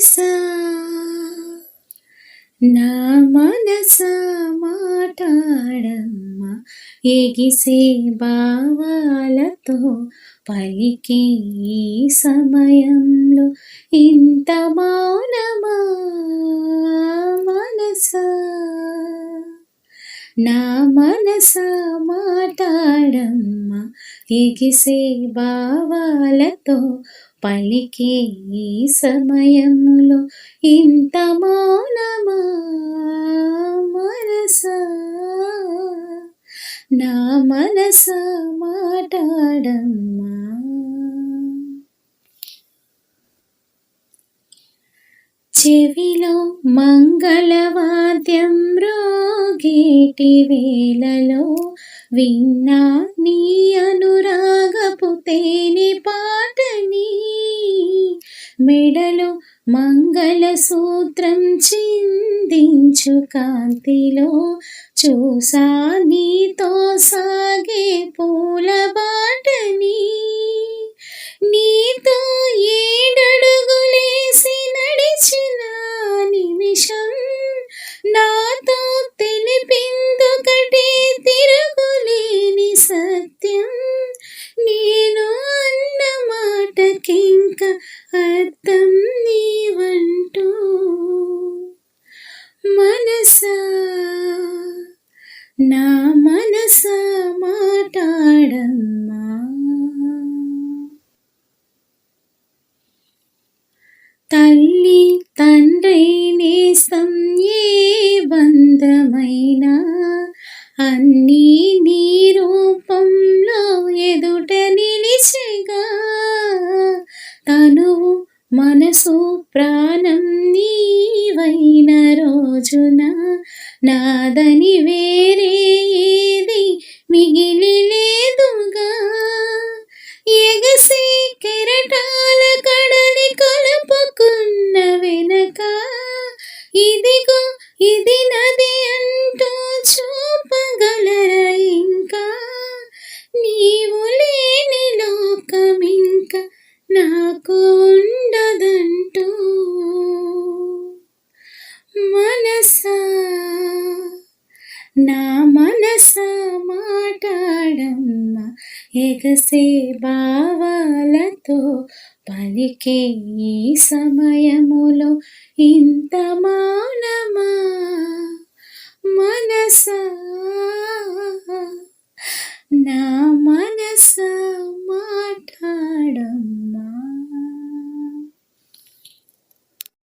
మనసా నా మనసా మాటాడమ్మా ఎగిసే భావాలతో పలికే ఈ సమయంలో ఇంత మౌనమా మనసా నా మనసా మాటాడమ్మా ఎగిసే భావాలతో పలికే ఈ సమయంలో ఇంత మౌనమా మనసా నా మనసా మాటాడమ్మా. చెవిలో మంగళవాద్యం మ్రోగేటి వేళలో విన్నా నీ అనురాగపు తేనె పాటని, మెడలో మంగళసూత్రం చిందించు కాంతిలో చూసా నీతో సాగే పూల బాటని, నీతో ఏడడుగులేసి నడిచిన నిమిషం నాతో తెలిపిందొకటే తిరుగులేని సత్యం, నేను అన్న మాటకింక అర్థం నీవంటూ మనసా నా మనసా మాటాడమ్మా. తల్లి తండ్రి నేస్తం ఏ బంధమైనా అన్నీ నీ రూపంలో ఎదుట నిలిచెగా, తనువు మనసు ప్రాణం నీవైన రోజున నాదని వేరే ఏది మిగిలి లేదుగా, ఎగసి కెరటాల కడలి కలుపుకున్న వెనక ఇదిగో ఇది నది అంటూ చూపగలరా ఇంకా, నీవు లేని లోకమింక నాకు ఉండదంటూ మనసా నా మనసా మాటాడమ్మా ఎగసే భావాలతో పలికే ఈ సమయములో ఇంత మౌనమా మనసా నా మనసా మాటాడమ్మా.